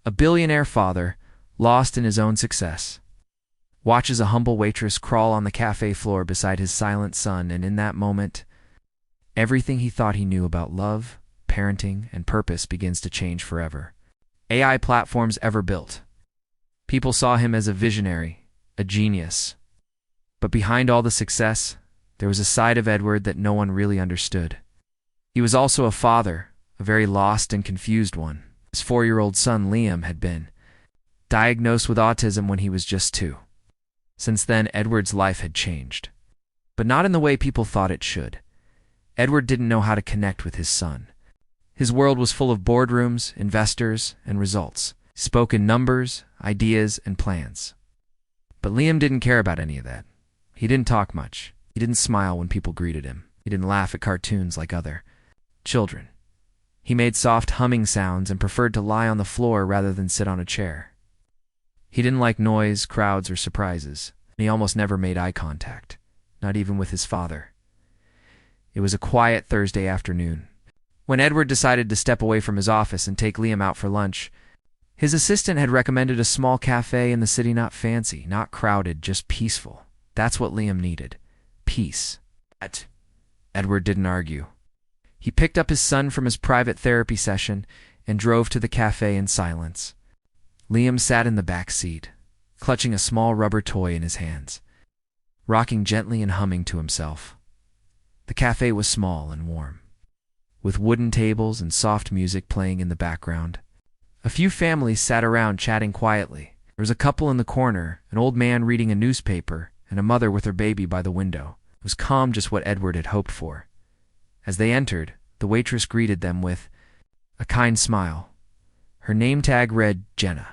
A billionaire father, lost in his own success, watches a humble waitress crawl on the cafe floor beside his silent son, and in that moment, everything he thought he knew about love, parenting, and purpose begins to change forever. AI platforms ever built. People saw him as a visionary, a genius. But behind all the success, there was a side of Edward that no one really understood. He was also a father, a very lost and confused one. His 4-year-old son, Liam, had been diagnosed with autism when he was just 2. Since then, Edward's life had changed. But not in the way people thought it should. Edward didn't know how to connect with his son. His world was full of boardrooms, investors, and results. He spoke in numbers, ideas, and plans. But Liam didn't care about any of that. He didn't talk much. He didn't smile when people greeted him. He didn't laugh at cartoons like other children. He made soft humming sounds and preferred to lie on the floor rather than sit on a chair. He didn't like noise, crowds, or surprises. He almost never made eye contact, not even with his father. It was a quiet Thursday afternoon. When Edward decided to step away from his office and take Liam out for lunch, his assistant had recommended a small cafe in the city, not fancy, not crowded, just peaceful. That's what Liam needed. Peace. Edward didn't argue. He picked up his son from his private therapy session and drove to the cafe in silence. Liam sat in the back seat, clutching a small rubber toy in his hands, rocking gently and humming to himself. The cafe was small and warm, with wooden tables and soft music playing in the background. A few families sat around chatting quietly. There was a couple in the corner, an old man reading a newspaper, and a mother with her baby by the window. It was calm, just what Edward had hoped for. As they entered, the waitress greeted them with a kind smile. Her name tag read Jenna.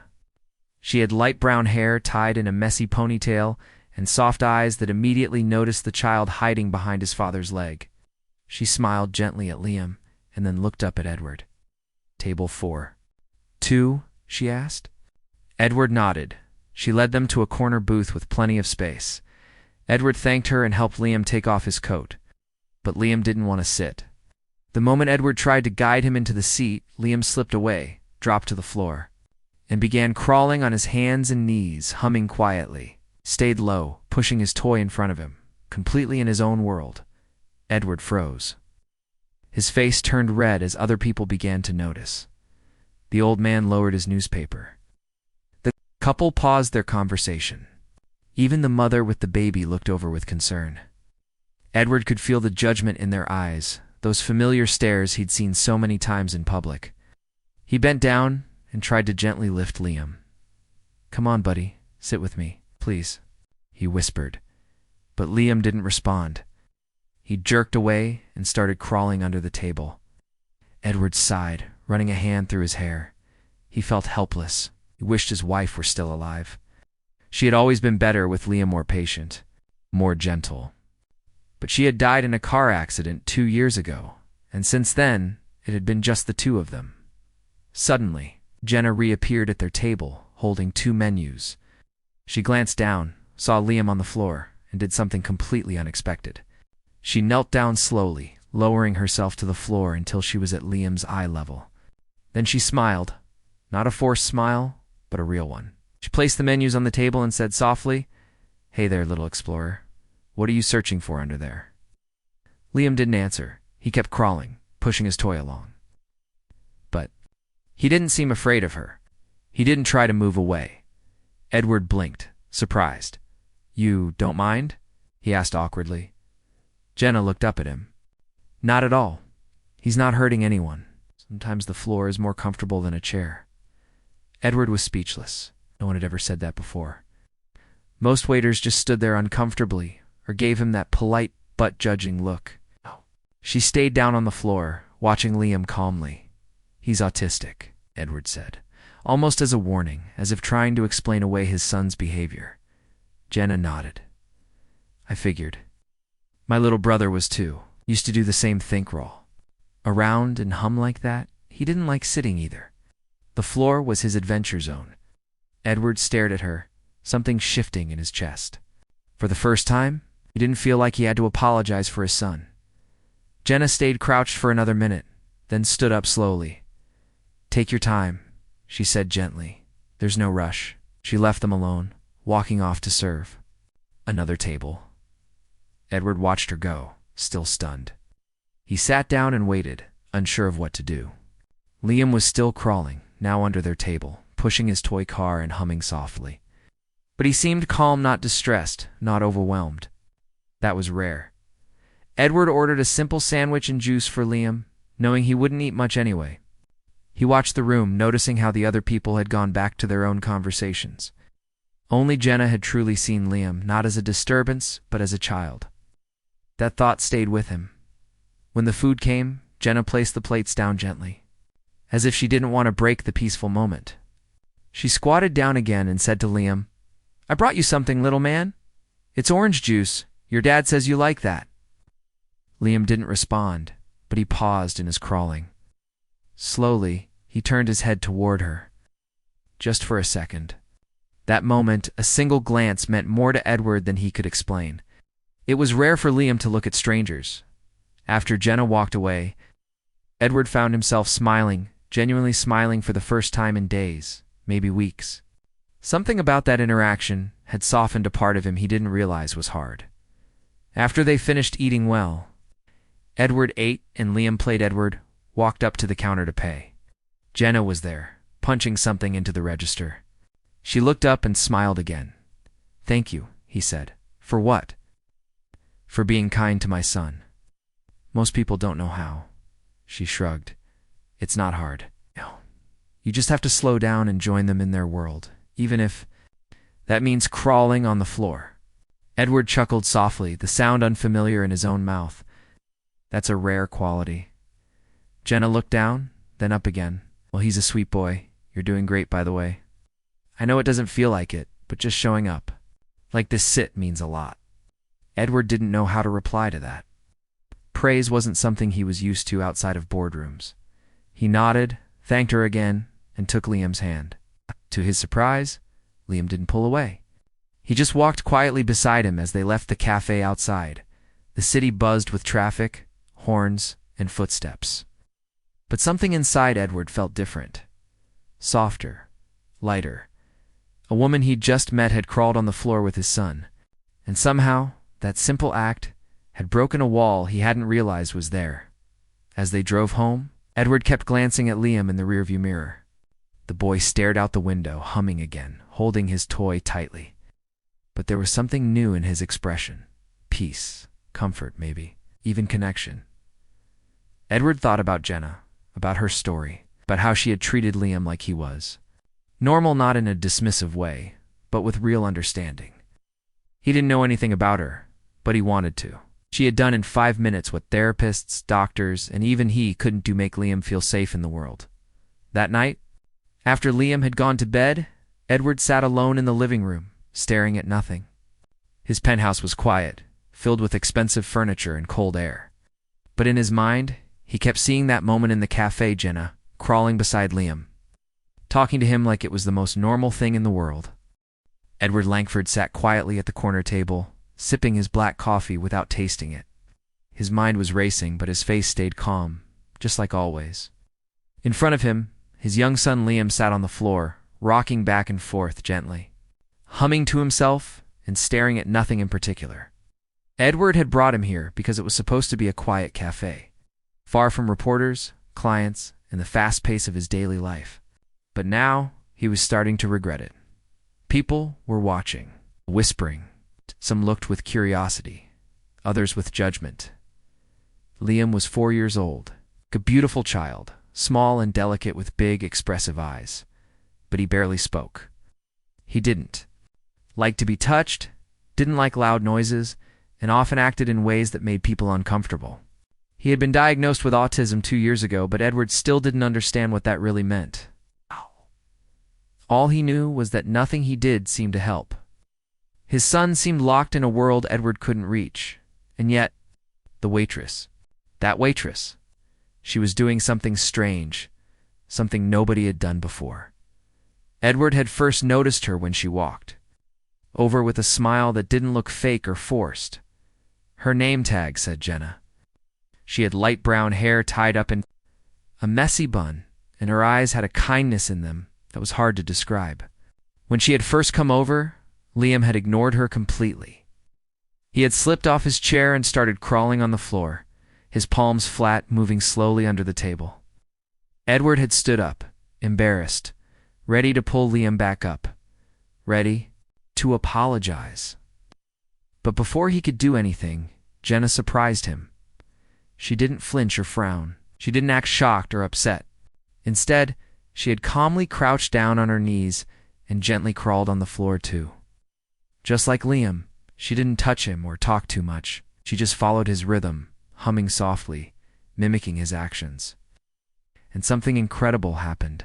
She had light brown hair tied in a messy ponytail and soft eyes that immediately noticed the child hiding behind his father's leg. She smiled gently at Liam and then looked up at Edward. "Table 4. 2?" she asked. Edward nodded. She led them to a corner booth with plenty of space. Edward thanked her and helped Liam take off his coat. But Liam didn't want to sit. The moment Edward tried to guide him into the seat, Liam slipped away, dropped to the floor, and began crawling on his hands and knees, humming quietly. Stayed low, pushing his toy in front of him, completely in his own world. Edward froze. His face turned red as other people began to notice. The old man lowered his newspaper. The couple paused their conversation. Even the mother with the baby looked over with concern. Edward could feel the judgment in their eyes, those familiar stares he'd seen so many times in public. He bent down and tried to gently lift Liam. "Come on, buddy, sit with me, please," he whispered. But Liam didn't respond. He jerked away and started crawling under the table. Edward sighed, running a hand through his hair. He felt helpless. He wished his wife were still alive. She had always been better, with Liam more patient, more gentle. But she had died in a car accident 2 years ago, and since then, it had been just the two of them. Suddenly, Jenna reappeared at their table, holding 2 menus. She glanced down, saw Liam on the floor, and did something completely unexpected. She knelt down slowly, lowering herself to the floor until she was at Liam's eye level. Then she smiled, not a forced smile, but a real one. She placed the menus on the table and said softly, "Hey there, little explorer. What are you searching for under there?" Liam didn't answer. He kept crawling, pushing his toy along. But he didn't seem afraid of her. He didn't try to move away. Edward blinked, surprised. "You don't mind?" he asked awkwardly. Jenna looked up at him. "Not at all. He's not hurting anyone. Sometimes the floor is more comfortable than a chair." Edward was speechless. No one had ever said that before. Most waiters just stood there uncomfortably or gave him that polite but judging look. She stayed down on the floor, watching Liam calmly. "He's autistic," Edward said, almost as a warning, as if trying to explain away his son's behavior. Jenna nodded. "I figured. My little brother was too. Used to do the same think roll. Around and hum like that. He didn't like sitting either. The floor was his adventure zone." Edward stared at her, something shifting in his chest. For the first time, he didn't feel like he had to apologize for his son. Jenna stayed crouched for another minute, then stood up slowly. "Take your time. she said gently. There's no rush. She left them alone, walking off to serve. Another table. Edward watched her go, still stunned. He sat down and waited, unsure of what to do. Liam was still crawling, now under their table, pushing his toy car and humming softly. But he seemed calm, not distressed, not overwhelmed. That was rare. Edward ordered a simple sandwich and juice for Liam, knowing he wouldn't eat much anyway. He watched the room, noticing how the other people had gone back to their own conversations. Only Jenna had truly seen Liam, not as a disturbance, but as a child. That thought stayed with him. When the food came, Jenna placed the plates down gently, as if she didn't want to break the peaceful moment. She squatted down again and said to Liam, I brought you something, little man. It's orange juice. Your dad says you like that. Liam didn't respond, but he paused in his crawling. Slowly, he turned his head toward her. Just for a second. That moment, a single glance meant more to Edward than he could explain. It was rare for Liam to look at strangers. After Jenna walked away, Edward found himself smiling, genuinely smiling for the first time in days, maybe weeks. Something about that interaction had softened a part of him he didn't realize was hard. After they finished eating well, Edward ate and Liam played Edward, walked up to the counter to pay. Jenna was there, punching something into the register. She looked up and smiled again. Thank you, he said. For what? For being kind to my son. Most people don't know how. She shrugged. It's not hard. No. You just have to slow down and join them in their world, even if that means crawling on the floor. Edward chuckled softly, the sound unfamiliar in his own mouth. That's a rare quality. Jenna looked down, then up again. Well, he's a sweet boy. You're doing great, by the way. I know it doesn't feel like it, but just showing up, like this sit, means a lot. Edward didn't know how to reply to that. Praise wasn't something he was used to outside of boardrooms. He nodded, thanked her again, and took Liam's hand. To his surprise, Liam didn't pull away. He just walked quietly beside him as they left the cafe outside. The city buzzed with traffic, horns, and footsteps. But something inside Edward felt different. Softer, lighter. A woman he'd just met had crawled on the floor with his son, and somehow that simple act had broken a wall he hadn't realized was there. As they drove home, Edward kept glancing at Liam in the rearview mirror. The boy stared out the window, humming again, holding his toy tightly. But there was something new in his expression. Peace, comfort maybe, even connection. Edward thought about Jenna, about her story, about how she had treated Liam like he was. Normal, not in a dismissive way, but with real understanding. He didn't know anything about her, but he wanted to. She had done in 5 minutes what therapists, doctors, and even he couldn't do, make Liam feel safe in the world. That night, after Liam had gone to bed, Edward sat alone in the living room, staring at nothing. His penthouse was quiet, filled with expensive furniture and cold air. But in his mind, he kept seeing that moment in the cafe, Jenna, crawling beside Liam, talking to him like it was the most normal thing in the world. Edward Langford sat quietly at the corner table, sipping his black coffee without tasting it. His mind was racing, but his face stayed calm, just like always. In front of him, his young son Liam sat on the floor, rocking back and forth gently, humming to himself and staring at nothing in particular. Edward had brought him here because it was supposed to be a quiet cafe, far from reporters, clients, and the fast pace of his daily life. But now, he was starting to regret it. People were watching, whispering. Some looked with curiosity, others with judgment. Liam was 4 years old, a beautiful child, small and delicate with big, expressive eyes. But he barely spoke. He didn't like to be touched, didn't like loud noises, and often acted in ways that made people uncomfortable. He had been diagnosed with autism 2 years ago, but Edward still didn't understand what that really meant. All he knew was that nothing he did seemed to help. His son seemed locked in a world Edward couldn't reach. And yet, the waitress, that waitress, she was doing something strange, something nobody had done before. Edward had first noticed her when she walked, over with a smile that didn't look fake or forced. Her name tag said Jenna. She had light brown hair tied up in a messy bun, and her eyes had a kindness in them that was hard to describe. When she had first come over, Liam had ignored her completely. He had slipped off his chair and started crawling on the floor, his palms flat, moving slowly under the table. Edward had stood up, embarrassed, ready to pull Liam back up, ready to apologize. But before he could do anything, Jenna surprised him. She didn't flinch or frown. She didn't act shocked or upset. Instead, she had calmly crouched down on her knees and gently crawled on the floor too. Just like Liam, she didn't touch him or talk too much. She just followed his rhythm, humming softly, mimicking his actions. And something incredible happened.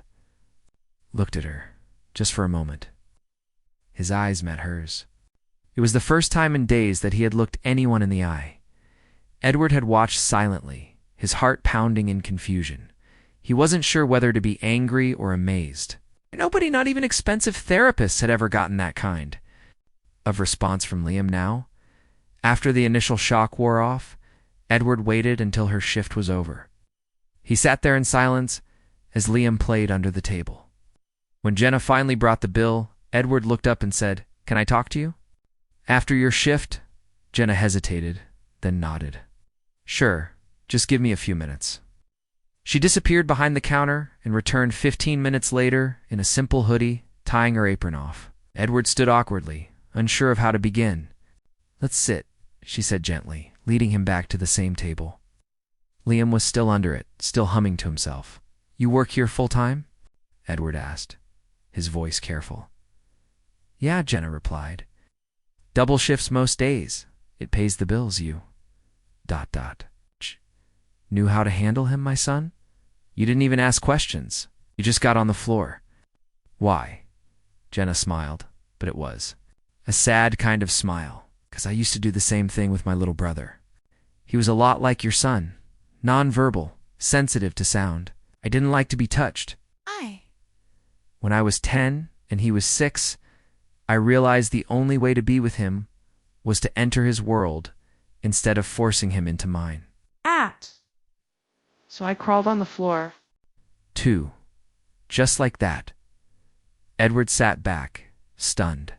Looked at her, just for a moment. His eyes met hers. It was the first time in days that he had looked anyone in the eye. Edward had watched silently, his heart pounding in confusion. He wasn't sure whether to be angry or amazed. Nobody, not even expensive therapists, had ever gotten that kind of response from Liam now. After the initial shock wore off, Edward waited until her shift was over. He sat there in silence as Liam played under the table. When Jenna finally brought the bill, Edward looked up and said, "Can I talk to you?" "After your shift?" Jenna hesitated, then nodded. "Sure, just give me a few minutes." She disappeared behind the counter and returned 15 minutes later in a simple hoodie, tying her apron off. Edward stood awkwardly, unsure of how to begin. "Let's sit," she said gently, leading him back to the same table. Liam was still under it, still humming to himself. "You work here full-time?" Edward asked, his voice careful. "Yeah," Jenna replied. "Double shifts most days. It pays the bills, you... ... Knew how to handle him, my son? You didn't even ask questions. You just got on the floor." "Why?" Jenna smiled, but it was a sad kind of smile, because I used to do the same thing with my little brother. He was a lot like your son, non-verbal, sensitive to sound. I didn't like to be touched. When I was 10 and he was 6, I realized the only way to be with him was to enter his world instead of forcing him into mine. So I crawled on the floor. Too. Just like that. Edward sat back, stunned.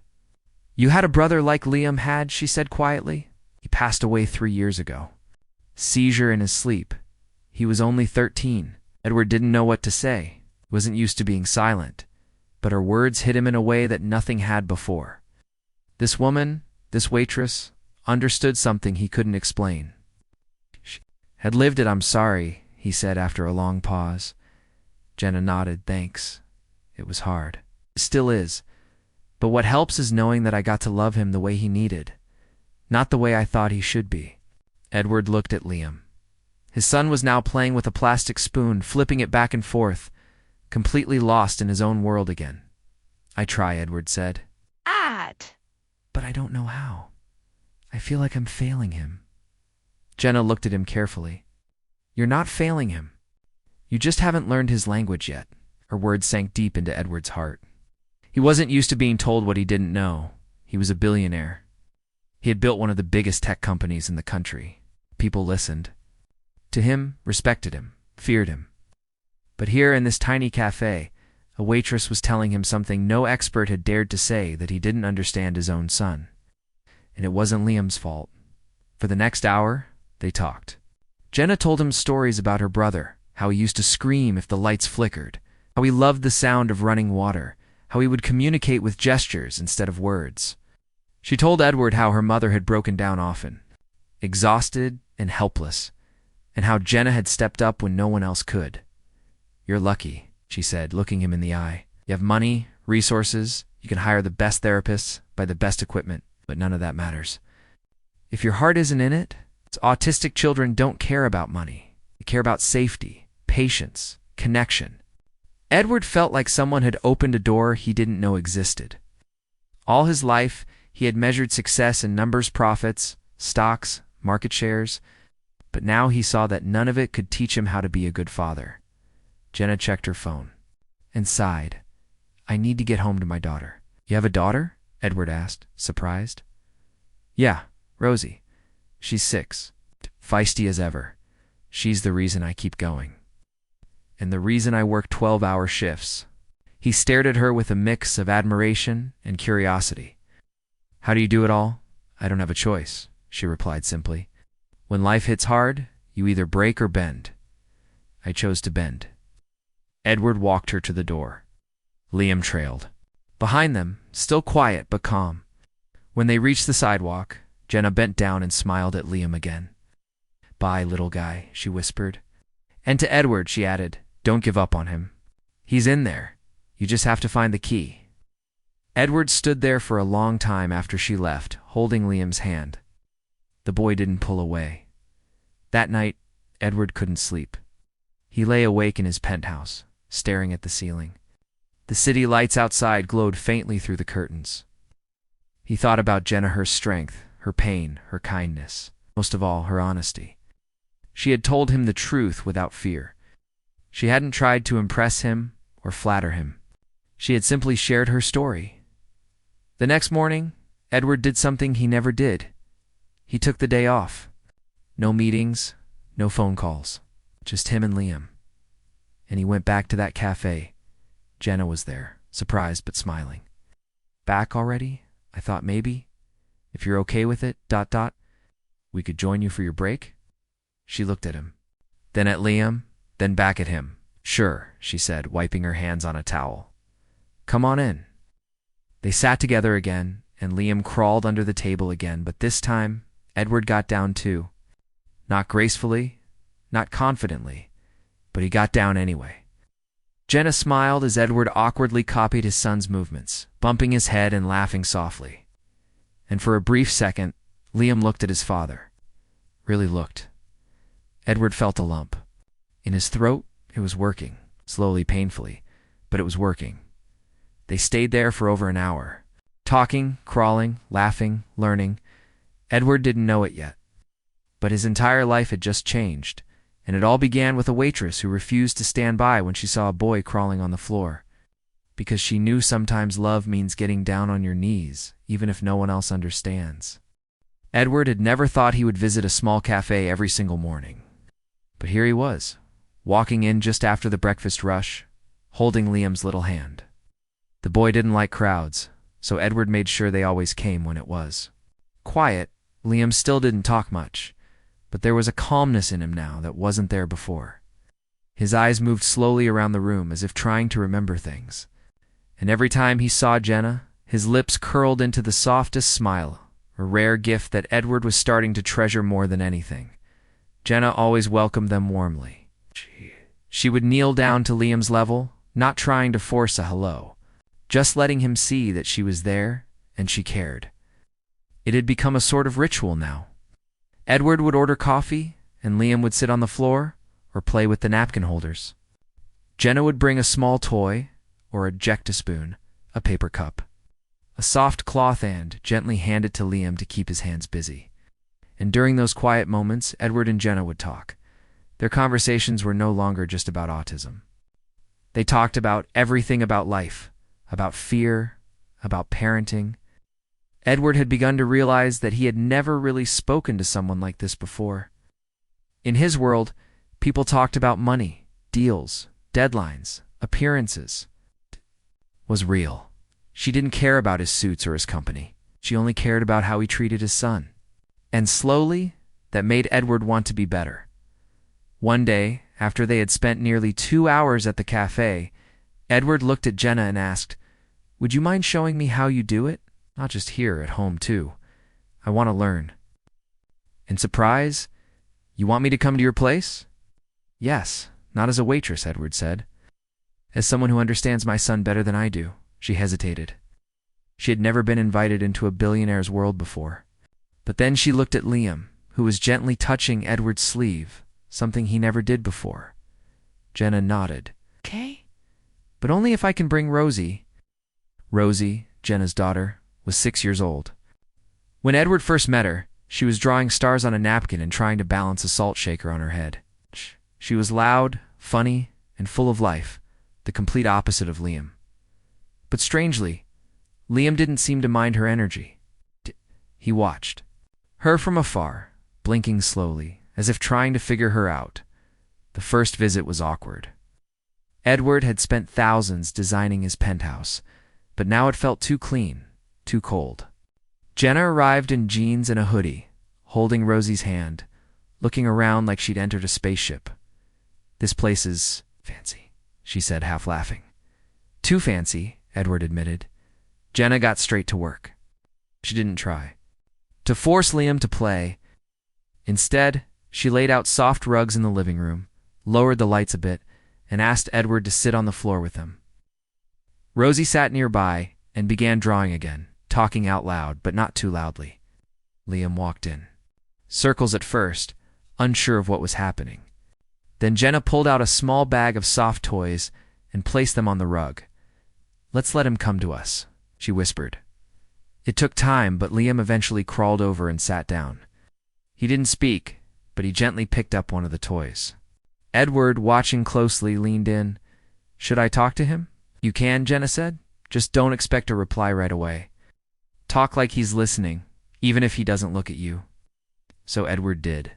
"You had a brother like Liam had," she said quietly. "He passed away 3 years ago. Seizure in his sleep. He was only 13. Edward didn't know what to say. He wasn't used to being silent. But her words hit him in a way that nothing had before. This woman, this waitress, understood something he couldn't explain. She had lived it. "I'm sorry," he said after a long pause. Jenna nodded, "Thanks. It was hard. It still is. But what helps is knowing that I got to love him the way he needed, not the way I thought he should be." Edward looked at Liam. His son was now playing with a plastic spoon, flipping it back and forth, completely lost in his own world again. "I try," Edward said. "But I don't know how. I feel like I'm failing him." Jenna looked at him carefully. "You're not failing him. You just haven't learned his language yet." Her words sank deep into Edward's heart. He wasn't used to being told what he didn't know. He was a billionaire. He had built one of the biggest tech companies in the country. People listened to him, respected him, feared him. But here in this tiny cafe, a waitress was telling him something no expert had dared to say, that he didn't understand his own son. And it wasn't Liam's fault. For the next hour, they talked. Jenna told him stories about her brother, how he used to scream if the lights flickered, how he loved the sound of running water, how he would communicate with gestures instead of words. She told Edward how her mother had broken down often, exhausted and helpless, and how Jenna had stepped up when no one else could. "You're lucky," she said, looking him in the eye. "You have money, resources, you can hire the best therapists, buy the best equipment, but none of that matters. If your heart isn't in it, autistic children don't care about money. They care about safety, patience, connection." Edward felt like someone had opened a door he didn't know existed. All his life, he had measured success in numbers, profits, stocks, market shares, but now he saw that none of it could teach him how to be a good father. Jenna checked her phone and sighed. "I need to get home to my daughter." "You have a daughter?" Edward asked, surprised. "Yeah, Rosie. She's 6, feisty as ever. She's the reason I keep going. And the reason I work 12-hour shifts." He stared at her with a mix of admiration and curiosity. "How do you do it all?" "I don't have a choice," she replied simply. "When life hits hard, you either break or bend. I chose to bend." Edward walked her to the door. Liam trailed. Behind them, still quiet but calm. When they reached the sidewalk, Jenna bent down and smiled at Liam again. "Bye, little guy," she whispered. And to Edward, she added, "Don't give up on him. He's in there. You just have to find the key." Edward stood there for a long time after she left, holding Liam's hand. The boy didn't pull away. That night, Edward couldn't sleep. He lay awake in his penthouse, staring at the ceiling. The city lights outside glowed faintly through the curtains. He thought about Jenna, her strength, her pain, her kindness, most of all, her honesty. She had told him the truth without fear. She hadn't tried to impress him or flatter him. She had simply shared her story. The next morning, Edward did something he never did. He took the day off. No meetings, no phone calls, just him and Liam. And he went back to that cafe. Jenna was there, surprised but smiling. "Back already? I thought maybe, if you're okay with it, ... we could join you for your break?" She looked at him, then at Liam, then back at him. "Sure," she said, wiping her hands on a towel. "Come on in." They sat together again, and Liam crawled under the table again, but this time, Edward got down too. Not gracefully, not confidently, but he got down anyway. Jenna smiled as Edward awkwardly copied his son's movements, bumping his head and laughing softly. And for a brief second, Liam looked at his father. Really looked. Edward felt a lump. In his throat, it was working, slowly, painfully, but it was working. They stayed there for over an hour, talking, crawling, laughing, learning. Edward didn't know it yet, but his entire life had just changed, and it all began with a waitress who refused to stand by when she saw a boy crawling on the floor, because she knew sometimes love means getting down on your knees, even if no one else understands. Edward had never thought he would visit a small cafe every single morning, but here he was, walking in just after the breakfast rush, holding Liam's little hand. The boy didn't like crowds, so Edward made sure they always came when it was. Quiet, Liam still didn't talk much, but there was a calmness in him now that wasn't there before. His eyes moved slowly around the room as if trying to remember things, and every time he saw Jenna, his lips curled into the softest smile, a rare gift that Edward was starting to treasure more than anything. Jenna always welcomed them warmly. She would kneel down to Liam's level, not trying to force a hello, just letting him see that she was there and she cared. It had become a sort of ritual now. Edward would order coffee, and Liam would sit on the floor or play with the napkin holders. Jenna would bring a small toy, or a spoon, a paper cup, a soft cloth, and gently hand it to Liam to keep his hands busy. And during those quiet moments, Edward and Jenna would talk. Their conversations were no longer just about autism. They talked about everything about life, about fear, about parenting. Edward had begun to realize that he had never really spoken to someone like this before. In his world, people talked about money, deals, deadlines, appearances. Was real. She didn't care about his suits or his company. She only cared about how he treated his son. And slowly, that made Edward want to be better. One day, after they had spent nearly 2 hours at the cafe, Edward looked at Jenna and asked, "Would you mind showing me how you do it? Not just here, at home too. I want to learn." In surprise, "You want me to come to your place?" "Yes, not as a waitress," Edward said. "As someone who understands my son better than I do." She hesitated. She had never been invited into a billionaire's world before. But then she looked at Liam, who was gently touching Edward's sleeve, something he never did before. Jenna nodded. "Okay, but only if I can bring Rosie." Rosie, Jenna's daughter, was 6 years old. When Edward first met her, she was drawing stars on a napkin and trying to balance a salt shaker on her head. She was loud, funny, and full of life, the complete opposite of Liam. But strangely, Liam didn't seem to mind her energy. He watched her from afar, blinking slowly, as if trying to figure her out. The first visit was awkward. Edward had spent thousands designing his penthouse, but now it felt too clean, too cold. Jenna arrived in jeans and a hoodie, holding Rosie's hand, looking around like she'd entered a spaceship. "This place is fancy," she said, half laughing. "Too fancy," Edward admitted. Jenna got straight to work. She didn't try to force Liam to play. Instead, she laid out soft rugs in the living room, lowered the lights a bit, and asked Edward to sit on the floor with them. Rosie sat nearby and began drawing again, talking out loud, but not too loudly. Liam walked in. Circles at first, unsure of what was happening. Then Jenna pulled out a small bag of soft toys and placed them on the rug. "Let's let him come to us," she whispered. It took time, but Liam eventually crawled over and sat down. He didn't speak, but he gently picked up one of the toys. Edward, watching closely, leaned in. "Should I talk to him?" "You can," Jenna said. "Just don't expect a reply right away. Talk like he's listening, even if he doesn't look at you." So Edward did.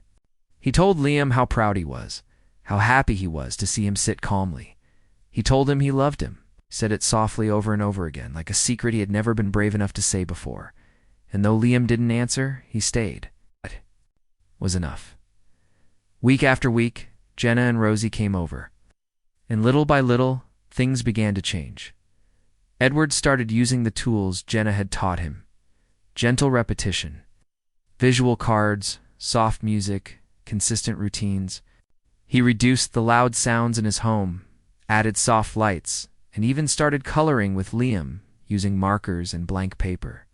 He told Liam how proud he was, how happy he was to see him sit calmly. He told him he loved him, said it softly over and over again, like a secret he had never been brave enough to say before. And though Liam didn't answer, he stayed. That was enough. Week after week, Jenna and Rosie came over. And little by little, things began to change. Edward started using the tools Jenna had taught him. Gentle repetition, visual cards, soft music, consistent routines. He reduced the loud sounds in his home, added soft lights, and even started coloring with Liam using markers and blank paper.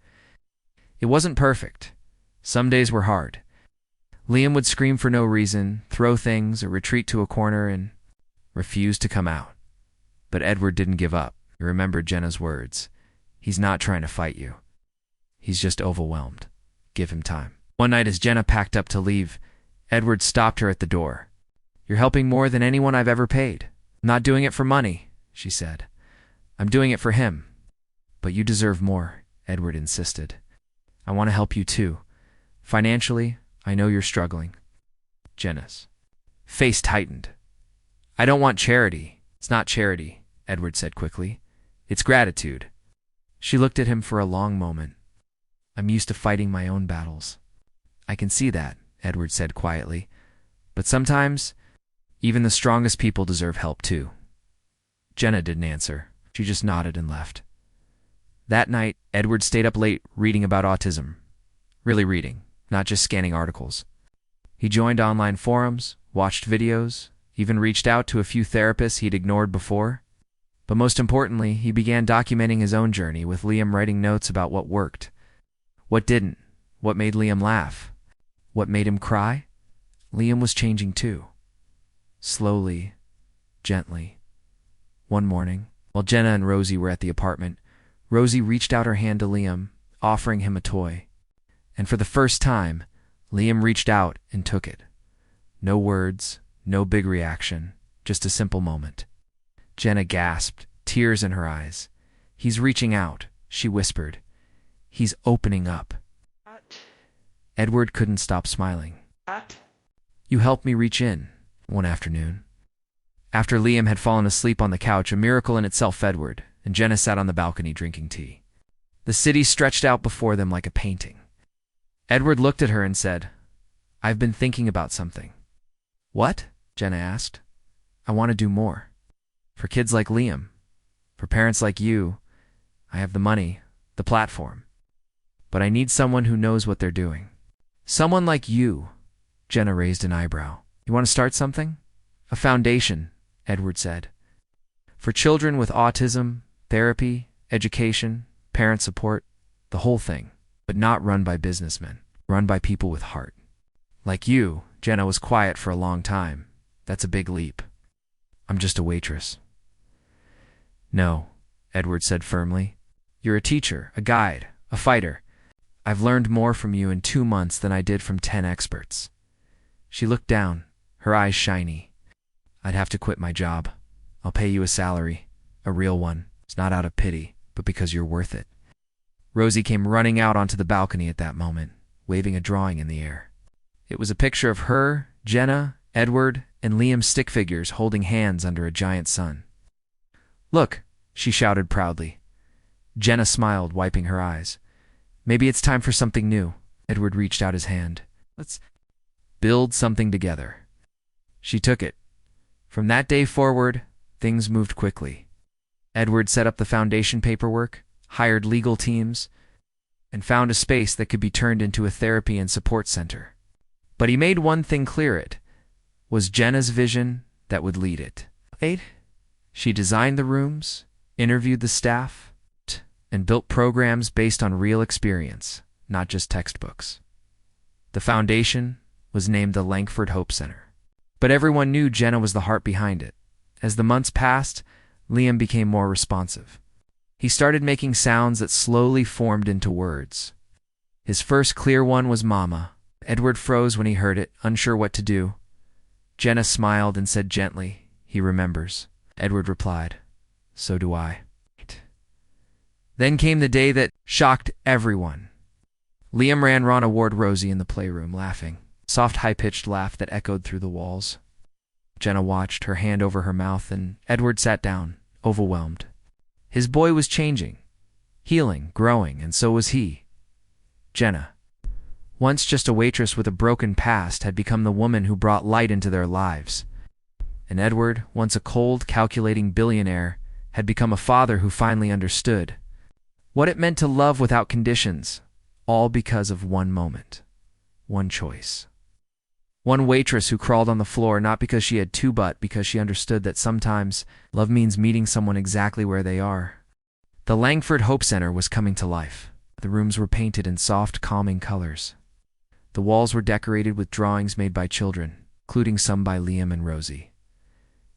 It wasn't perfect. Some days were hard. Liam would scream for no reason, throw things, or retreat to a corner and refuse to come out. But Edward didn't give up. He remembered Jenna's words. "He's not trying to fight you. He's just overwhelmed. Give him time." One night as Jenna packed up to leave, Edward stopped her at the door. "You're helping more than anyone I've ever paid. I'm not doing it for money," she said. "I'm doing it for him." "But you deserve more," Edward insisted. "I want to help you too. Financially, I know you're struggling." Jenna's face tightened. "I don't want charity." "It's not charity," Edward said quickly. "It's gratitude." She looked at him for a long moment. "I'm used to fighting my own battles." "I can see that," Edward said quietly. "But sometimes, even the strongest people deserve help too." Jenna didn't answer. She just nodded and left. That night, Edward stayed up late reading about autism. Really reading, not just scanning articles. He joined online forums, watched videos, even reached out to a few therapists he'd ignored before. But most importantly, he began documenting his own journey, with Liam writing notes about what worked, what didn't, what made Liam laugh, what made him cry. Liam was changing too. Slowly, gently. One morning, while Jenna and Rosie were at the apartment, Rosie reached out her hand to Liam, offering him a toy. And for the first time, Liam reached out and took it. No words, no big reaction, just a simple moment. Jenna gasped, tears in her eyes. "He's reaching out," she whispered. "He's opening up." Edward couldn't stop smiling. "You helped me reach in," one afternoon. After Liam had fallen asleep on the couch, a miracle in itself, Edward and Jenna sat on the balcony drinking tea. The city stretched out before them like a painting. Edward looked at her and said, "I've been thinking about something." "What?" Jenna asked. "I want to do more. For kids like Liam. For parents like you. I have the money, the platform. But I need someone who knows what they're doing." "Someone like you," Jenna raised an eyebrow. "You want to start something?" "A foundation," Edward said. "For children with autism, therapy, education, parent support, the whole thing. But not run by businessmen, run by people with heart. Like you." Jenna was quiet for a long time. "That's a big leap." "I'm just a waitress." "No," Edward said firmly. "You're a teacher, a guide, a fighter. I've learned more from you in 2 months than I did from 10 experts. She looked down, her eyes shiny. "I'd have to quit my job. I'll pay you a salary, a real one. It's not out of pity, but because you're worth it." Rosie came running out onto the balcony at that moment, waving a drawing in the air. It was a picture of her, Jenna, Edward, and Liam's stick figures holding hands under a giant sun. Look, she shouted proudly. Jenna smiled, wiping her eyes. Maybe it's time for something new. Edward reached out his hand. Let's build something together. She took it. From that day forward, things moved quickly. Edward set up the foundation paperwork, hired legal teams, and found a space that could be turned into a therapy and support center. But he made one thing clear: it was Jenna's vision that would lead it. She designed the rooms, interviewed the staff, and built programs based on real experience, not just textbooks. The foundation was named the Langford Hope Center. But everyone knew Jenna was the heart behind it. As the months passed, Liam became more responsive. He started making sounds that slowly formed into words. His first clear one was Mama. Edward froze when he heard it, unsure what to do. Jenna smiled and said gently, "He remembers." Edward replied, "So do I." Then came the day that shocked everyone. Liam ran Ron toward Rosie in the playroom, laughing. Soft, high-pitched laugh that echoed through the walls. Jenna watched, her hand over her mouth, and Edward sat down, overwhelmed. His boy was changing, healing, growing, and so was he. Jenna, once just a waitress with a broken past, had become the woman who brought light into their lives. And Edward, once a cold, calculating billionaire, had become a father who finally understood what it meant to love without conditions, all because of one moment, one choice. One waitress who crawled on the floor not because she had to, but because she understood that sometimes love means meeting someone exactly where they are. The Langford Hope Center was coming to life. The rooms were painted in soft, calming colors. The walls were decorated with drawings made by children, including some by Liam and Rosie.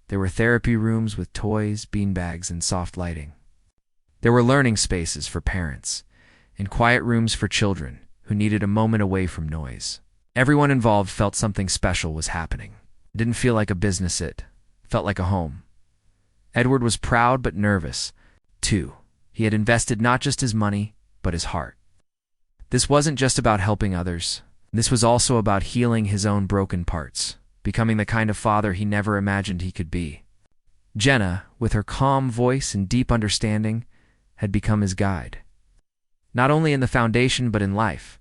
There were therapy rooms with toys, beanbags, and soft lighting. There were learning spaces for parents, and quiet rooms for children who needed a moment away from noise. Everyone involved felt something special was happening. It didn't feel like a business, it felt like a home. Edward was proud but nervous, too. He had invested not just his money, but his heart. This wasn't just about helping others. This was also about healing his own broken parts, becoming the kind of father he never imagined he could be. Jenna, with her calm voice and deep understanding, had become his guide. Not only in the foundation, but in life.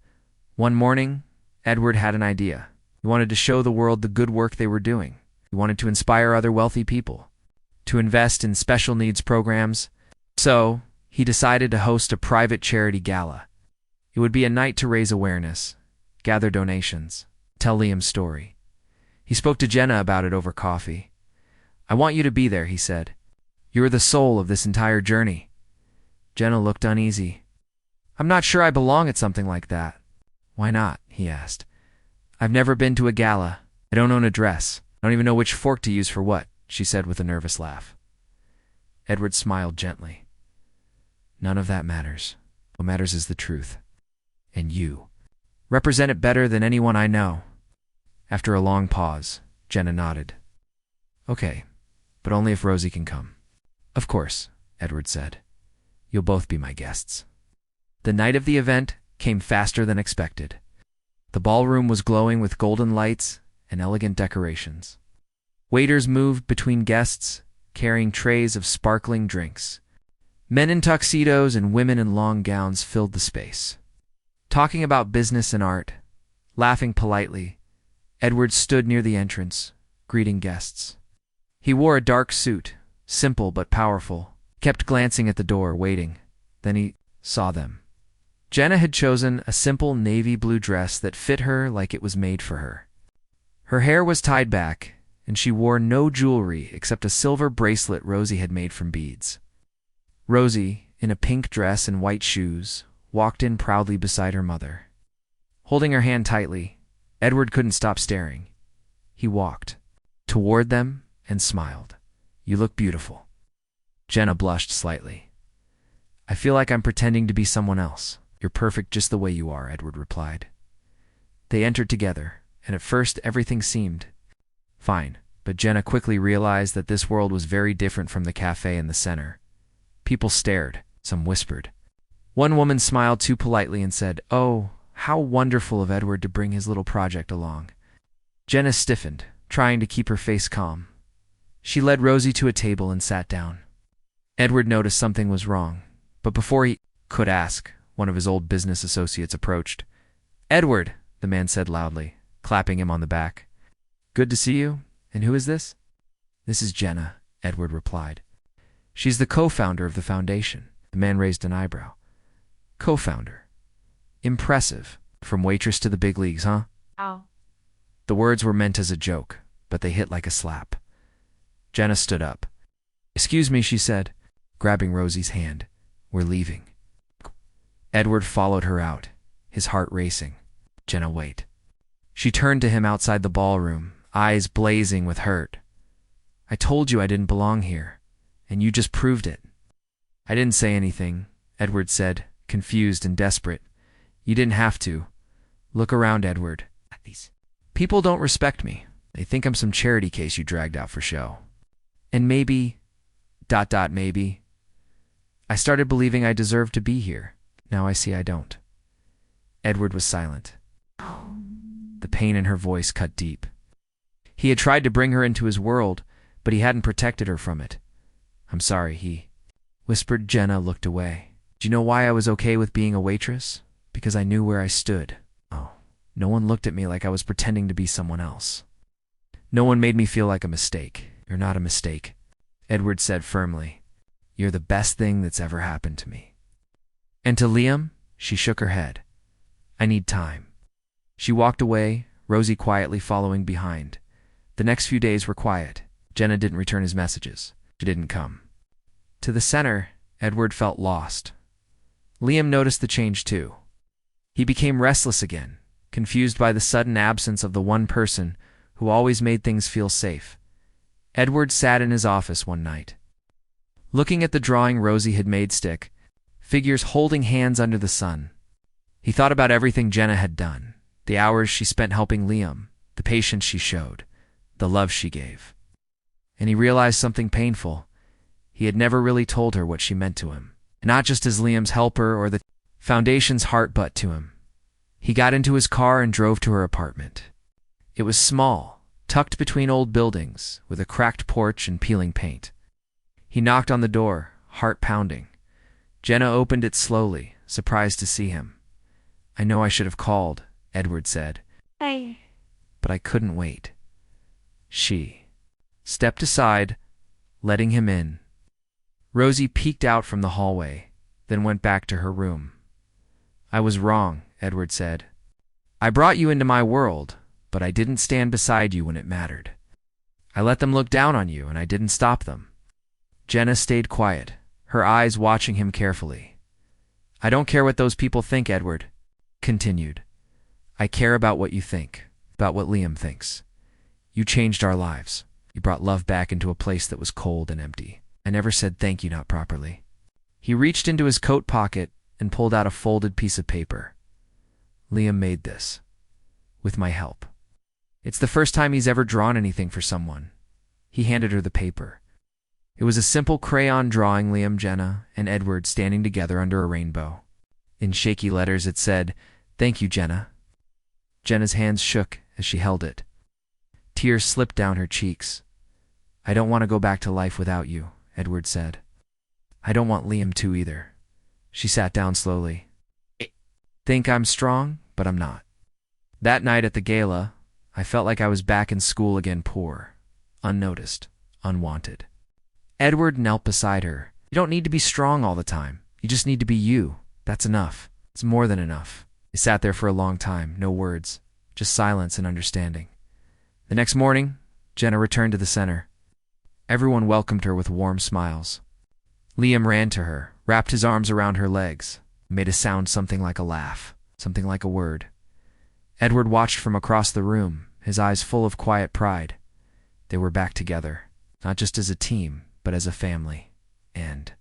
One morning, Edward had an idea. He wanted to show the world the good work they were doing. He wanted to inspire other wealthy people, to invest in special needs programs. So, he decided to host a private charity gala. It would be a night to raise awareness, gather donations, tell Liam's story. He spoke to Jenna about it over coffee. "I want you to be there," he said. "You're the soul of this entire journey." Jenna looked uneasy. "I'm not sure I belong at something like that." "Why not?" he asked. "I've never been to a gala. I don't own a dress. I don't even know which fork to use for what," she said with a nervous laugh. Edward smiled gently. "None of that matters. What matters is the truth. And you represent it better than anyone I know." After a long pause, Jenna nodded. "Okay, but only if Rosie can come." "Of course," Edward said. "You'll both be my guests." The night of the event came faster than expected. The ballroom was glowing with golden lights and elegant decorations. Waiters moved between guests, carrying trays of sparkling drinks. Men in tuxedos and women in long gowns filled the space. Talking about business and art, laughing politely, Edward stood near the entrance, greeting guests. He wore a dark suit, simple but powerful, kept glancing at the door, waiting. Then he saw them. Jenna had chosen a simple navy blue dress that fit her like it was made for her. Her hair was tied back, and she wore no jewelry except a silver bracelet Rosie had made from beads. Rosie, in a pink dress and white shoes, walked in proudly beside her mother. Holding her hand tightly, Edward couldn't stop staring. He walked toward them and smiled. "You look beautiful." Jenna blushed slightly. "I feel like I'm pretending to be someone else." "You're perfect just the way you are," Edward replied. They entered together, and at first everything seemed fine, but Jenna quickly realized that this world was very different from the cafe in the center. People stared, some whispered. One woman smiled too politely and said, "Oh, how wonderful of Edward to bring his little project along." Jenna stiffened, trying to keep her face calm. She led Rosie to a table and sat down. Edward noticed something was wrong, but before he could ask, one of his old business associates approached. "Edward," the man said loudly, clapping him on the back. "Good to see you. And who is this?" "This is Jenna," Edward replied. "She's the co-founder of the foundation." The man raised an eyebrow. "Co-founder? Impressive. From waitress to the big leagues, huh?" Oh. The words were meant as a joke, but they hit like a slap. Jenna stood up. "Excuse me," she said, grabbing Rosie's hand. "We're leaving." Edward followed her out, his heart racing. "Jenna, wait." She turned to him outside the ballroom, eyes blazing with hurt. "I told you I didn't belong here, and you just proved it." "I didn't say anything," Edward said, confused and desperate. "You didn't have to. Look around, Edward. These people don't respect me. They think I'm some charity case you dragged out for show. And maybe, maybe, I started believing I deserved to be here. Now I see I don't." Edward was silent. The pain in her voice cut deep. He had tried to bring her into his world, but he hadn't protected her from it. "I'm sorry," he whispered. Jenna looked away. "Do you know why I was okay with being a waitress? Because I knew where I stood. Oh, no one looked at me like I was pretending to be someone else. No one made me feel like a mistake." "You're not a mistake," Edward said firmly. "You're the best thing that's ever happened to me." "And to Liam?" She shook her head. "I need time." She walked away, Rosie quietly following behind. The next few days were quiet. Jenna didn't return his messages. She didn't come. To the center, Edward felt lost. Liam noticed the change too. He became restless again, confused by the sudden absence of the one person who always made things feel safe. Edward sat in his office one night, looking at the drawing Rosie had made stick, figures holding hands under the sun. He thought about everything Jenna had done, the hours she spent helping Liam, the patience she showed, the love she gave. And he realized something painful. He had never really told her what she meant to him, not just as Liam's helper or the foundation's heart, but to him. He got into his car and drove to her apartment. It was small, tucked between old buildings, with a cracked porch and peeling paint. He knocked on the door, heart pounding. Jenna opened it slowly, surprised to see him. "I know I should have called," Edward said. "But I couldn't wait." She stepped aside, letting him in. Rosie peeked out from the hallway, then went back to her room. "I was wrong," Edward said. "I brought you into my world, but I didn't stand beside you when it mattered. I let them look down on you, and I didn't stop them." Jenna stayed quiet, her eyes watching him carefully. "I don't care what those people think," Edward continued. "I care about what you think, about what Liam thinks. You changed our lives. You brought love back into a place that was cold and empty. I never said thank you, not properly." He reached into his coat pocket and pulled out a folded piece of paper. "Liam made this, with my help. It's the first time he's ever drawn anything for someone." He handed her the paper. It was a simple crayon drawing Liam, Jenna, and Edward standing together under a rainbow. In shaky letters it said, "Thank you, Jenna." Jenna's hands shook as she held it. Tears slipped down her cheeks. "I don't want to go back to life without you," Edward said. "I don't want Liam to either." She sat down slowly. "Think I'm strong, but I'm not." That night at the gala, I felt like I was back in school again, poor, unnoticed, unwanted. Edward knelt beside her. "You don't need to be strong all the time. You just need to be you. That's enough. It's more than enough." They sat there for a long time, no words, just silence and understanding. The next morning, Jenna returned to the center. Everyone welcomed her with warm smiles. Liam ran to her, wrapped his arms around her legs, made a sound something like a laugh, something like a word. Edward watched from across the room, his eyes full of quiet pride. They were back together, not just as a team, but as a family. And,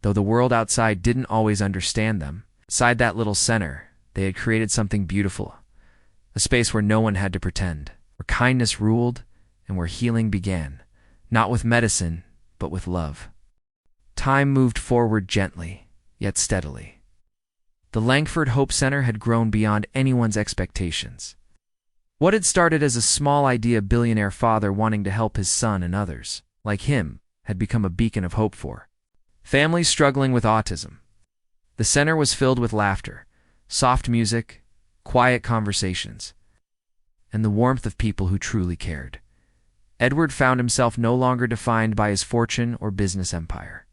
though the world outside didn't always understand them, inside that little center, they had created something beautiful. A space where no one had to pretend, where kindness ruled, and where healing began, not with medicine, but with love. Time moved forward gently, yet steadily. The Langford Hope Center had grown beyond anyone's expectations. What had started as a small idea, billionaire father wanting to help his son and others, like him, had become a beacon of hope for families struggling with autism. The center was filled with laughter, soft music, quiet conversations, and the warmth of people who truly cared. Edward found himself no longer defined by his fortune or business empire,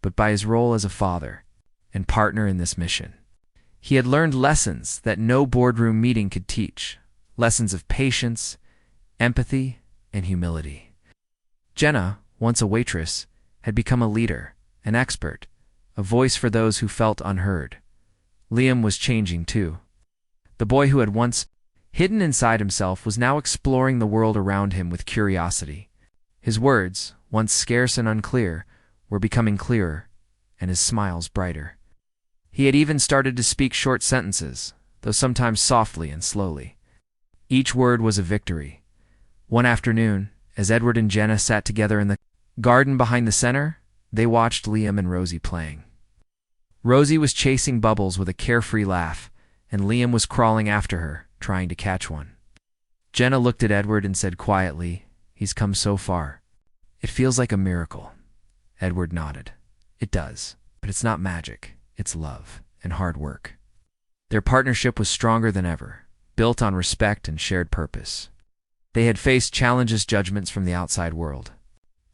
but by his role as a father and partner in this mission. He had learned lessons that no boardroom meeting could teach, lessons of patience, empathy, and humility. Jenna, once a waitress, had become a leader, an expert, a voice for those who felt unheard. Liam was changing too. The boy who had once hidden inside himself was now exploring the world around him with curiosity. His words, once scarce and unclear, were becoming clearer, and his smiles brighter. He had even started to speak short sentences, though sometimes softly and slowly. Each word was a victory. One afternoon, as Edward and Jenna sat together in the garden behind the center, they watched Liam and Rosie playing. Rosie was chasing bubbles with a carefree laugh, and Liam was crawling after her, trying to catch one. Jenna looked at Edward and said quietly, "He's come so far. It feels like a miracle." Edward nodded. "It does, but it's not magic. It's love and hard work." Their partnership was stronger than ever, built on respect and shared purpose. They had faced challenges, judgments from the outside world,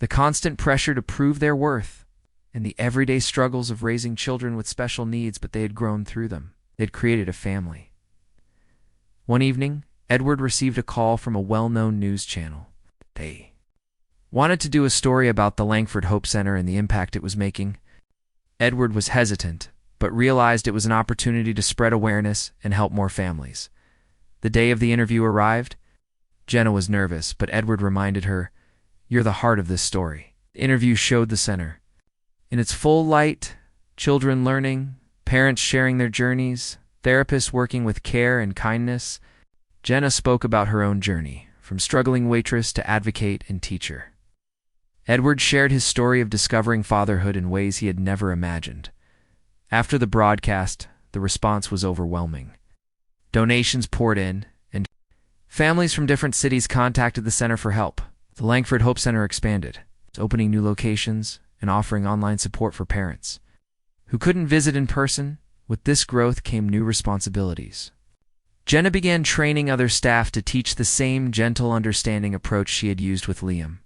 the constant pressure to prove their worth, and the everyday struggles of raising children with special needs, but they had grown through them. They had created a family. One evening, Edward received a call from a well-known news channel. They wanted to do a story about the Langford Hope Center and the impact it was making. Edward was hesitant, but realized it was an opportunity to spread awareness and help more families. The day of the interview arrived. Jenna was nervous, but Edward reminded her, "You're the heart of this story." The interview showed the center in its full light: children learning, parents sharing their journeys, therapists working with care and kindness. Jenna spoke about her own journey, from struggling waitress to advocate and teacher. Edward shared his story of discovering fatherhood in ways he had never imagined. After the broadcast, the response was overwhelming. Donations poured in, and families from different cities contacted the center for help. The Langford Hope Center expanded, opening new locations and offering online support for parents who couldn't visit in person. With this growth came new responsibilities. Jenna began training other staff to teach the same gentle, understanding approach she had used with Liam.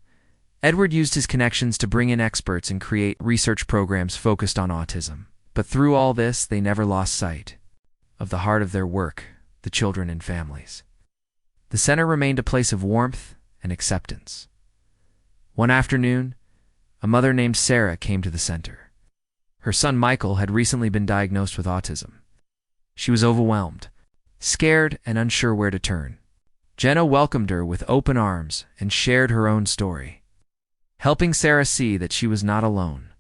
Edward used his connections to bring in experts and create research programs focused on autism. But through all this, they never lost sight of the heart of their work, the children and families. The center remained a place of warmth and acceptance. One afternoon, a mother named Sarah came to the center. Her son Michael had recently been diagnosed with autism. She was overwhelmed, scared, and unsure where to turn. Jenna welcomed her with open arms and shared her own story, helping Sarah see that she was not alone.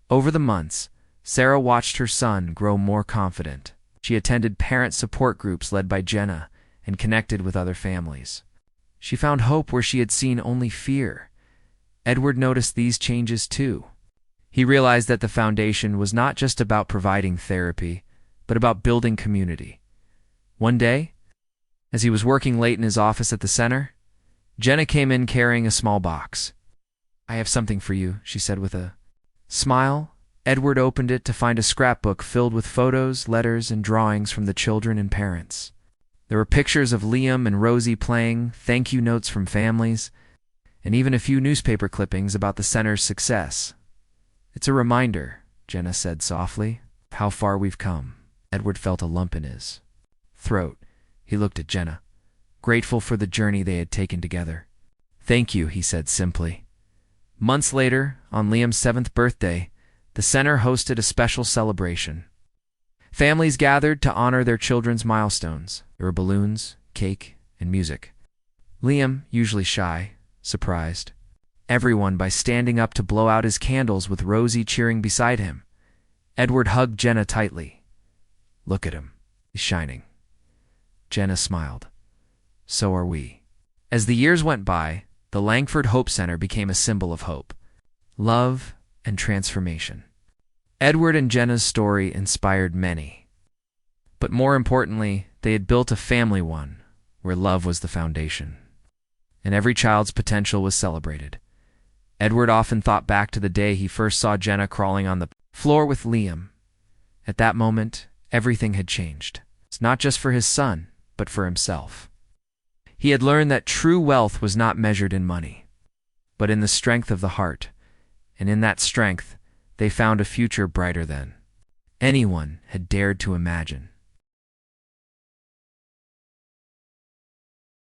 Over the months, Sarah watched her son grow more confident. She attended parent support groups led by Jenna and connected with other families. She found hope where she had seen only fear. Edward noticed these changes too. He realized that the foundation was not just about providing therapy, but about building community. One day, as he was working late in his office at the center, Jenna came in carrying a small box. "I have something for you," she said with a smile. Edward opened it to find a scrapbook filled with photos, letters, and drawings from the children and parents. There were pictures of Liam and Rosie playing, thank you notes from families, and even a few newspaper clippings about the center's success. "It's a reminder," Jenna said softly, "of how far we've come." Edward felt a lump in his throat. He looked at Jenna, grateful for the journey they had taken together. "Thank you," he said simply. Months later, on Liam's 7th birthday, the center hosted a special celebration. Families gathered to honor their children's milestones. There were balloons, cake, and music. Liam, usually shy, surprised everyone by standing up to blow out his candles with Rosie cheering beside him. Edward hugged Jenna tightly. "Look at him. He's shining." Jenna smiled. "So are we." As the years went by, the Langford Hope Center became a symbol of hope, love, and transformation. Edward and Jenna's story inspired many. But more importantly, they had built a family one where love was the foundation, and every child's potential was celebrated. Edward often thought back to the day he first saw Jenna crawling on the floor with Liam. At that moment, everything had changed. It's not just for his son, but for himself. He had learned that true wealth was not measured in money, but in the strength of the heart, and in that strength, they found a future brighter than anyone had dared to imagine.